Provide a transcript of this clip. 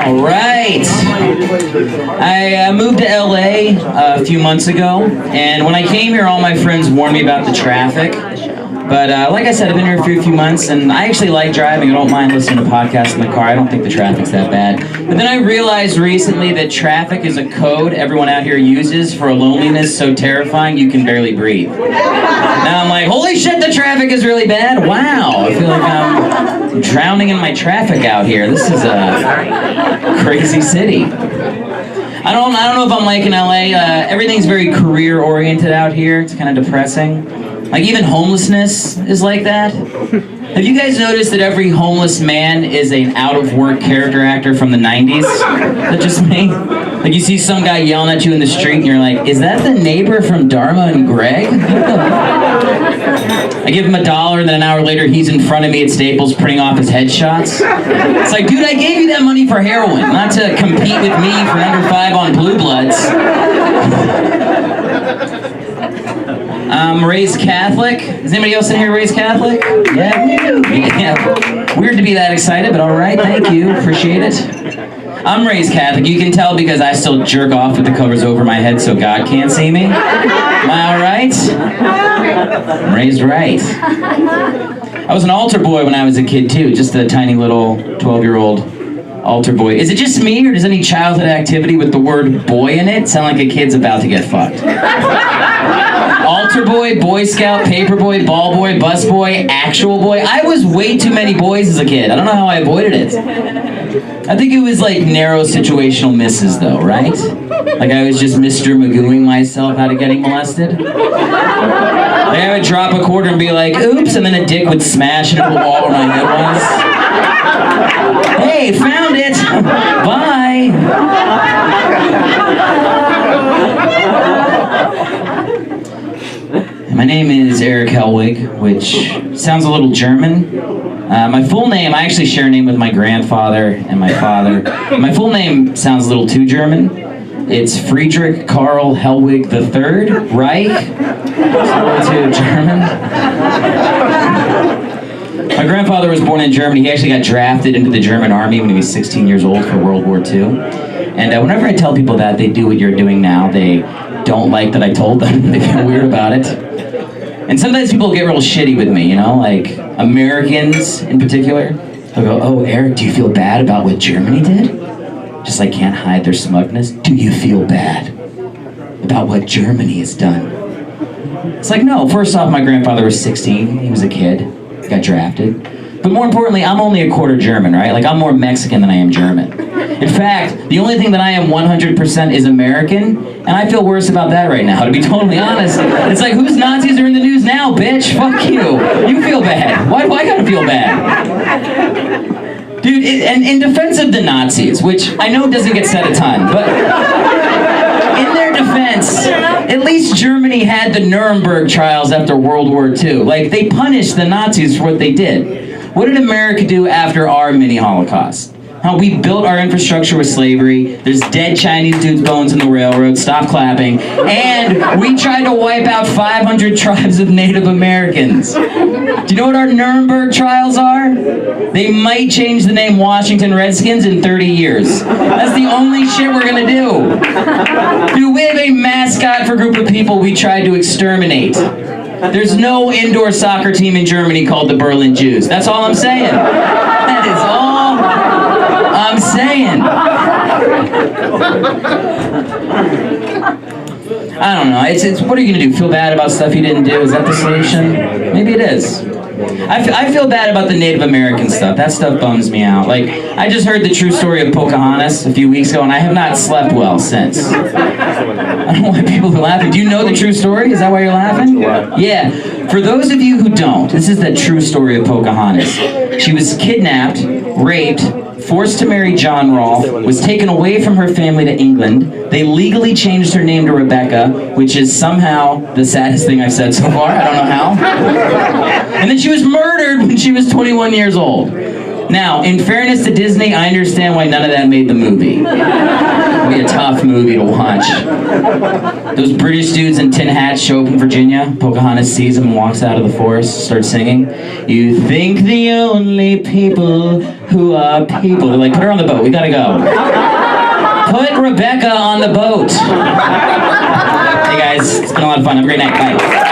All right. I moved to LA a few months ago, and when I came here, all my friends warned me about the traffic. But like I said, I've been here for a few months, and I actually like driving. I don't mind listening to podcasts in the car. I don't think the traffic's that bad. But then I realized recently that traffic is a code everyone out here uses for a loneliness so terrifying you can barely breathe. Now I'm like, holy shit, the traffic is really bad. Wow, I feel like I'm drowning in my traffic out here. This is a crazy city. I don't know if I'm liking LA. Everything's very career-oriented out here. It's kind of depressing. Like, even homelessness is like that. Have you guys noticed that every homeless man is an out-of-work character actor from the 90s? Is that just me? Like, you see some guy yelling at you in the street, and you're like, is that the neighbor from Dharma and Greg? I give him $1, and then an hour later, he's in front of me at Staples printing off his headshots. It's like, dude, I gave you that money for heroin, not to compete with me for under 5 on Blue Bloods. I'm raised Catholic. Is anybody else in here raised Catholic? Yeah. Weird to be that excited, but all right, thank you, appreciate it. I'm raised Catholic. You can tell because I still jerk off with the covers over my head so God can't see me. Am I all right? I'm raised right. I was an altar boy when I was a kid too, just a tiny little 12-year-old altar boy. Is it just me, or does any childhood activity with the word boy in it sound like a kid's about to get fucked? Altar boy, Boy Scout, paper boy, ball boy, bus boy, actual boy. I was way too many boys as a kid. I don't know how I avoided it. I think it was like narrow situational misses though, right? Like I was just Mr. Magooing myself out of getting molested. Like I would drop a quarter and be like, oops, and then a dick would smash into the wall where my head was. Hey, found it! Bye! My name is Erick Hellwig, which sounds a little German. My full name, I actually share a name with my grandfather and my father. My full name sounds a little too German. It's Friedrich Karl Hellwig III, Reich. It's a little too German. My grandfather was born in Germany. He actually got drafted into the German army when he was 16 years old for World War II. And whenever I tell people that, they do what you're doing now. They don't like that I told them. They feel weird about it. And sometimes people get real shitty with me, you know, like Americans in particular. They'll go, oh, Eric, do you feel bad about what Germany did? Just like can't hide their smugness. Do you feel bad about what Germany has done? It's like, no, first off, my grandfather was 16. He was a kid, got drafted. But more importantly, I'm only a quarter German, right? Like, I'm more Mexican than I am German. In fact, the only thing that I am 100% is American, and I feel worse about that right now, to be totally honest. It's like, whose Nazis are in the news now, bitch? Fuck you. You feel bad. Why do I gotta feel bad? Dude, and in defense of the Nazis, which I know doesn't get said a ton, but in their defense, at least Germany had the Nuremberg trials after World War II. Like, they punished the Nazis for what they did. What did America do after our mini-Holocaust? How we built our infrastructure with slavery, there's dead Chinese dudes' bones in the railroad, stop clapping, and we tried to wipe out 500 tribes of Native Americans. Do you know what our Nuremberg trials are? They might change the name Washington Redskins in 30 years. That's the only shit we're gonna do. Dude, we have a mascot for a group of people we tried to exterminate. There's no indoor soccer team in Germany called the Berlin Jews. That's all I'm saying. That is all I'm saying. I don't know. It's what are you gonna do? Feel bad about stuff you didn't do? Is that the solution? Maybe it is. I feel bad about the Native American stuff. That stuff bums me out. Like, I just heard the true story of Pocahontas a few weeks ago, and I have not slept well since. I don't know why people are laughing. Do you know the true story? Is that why you're laughing? Yeah. For those of you who don't, this is the true story of Pocahontas. She was kidnapped, raped, forced to marry John Rolfe, was taken away from her family to England. They legally changed her name to Rebecca, which is somehow the saddest thing I've said so far. I don't know how. And then she was murdered when she was 21 years old. Now, in fairness to Disney, I understand why none of that made the movie. It'd be a tough movie to watch. Those British dudes in tin hats show up in Virginia. Pocahontas sees them and walks out of the forest, starts singing. You think the only people who are people. They're like, put her on the boat, we gotta go. Put Rebecca on the boat. Hey guys, it's been a lot of fun. Have a great night. Bye.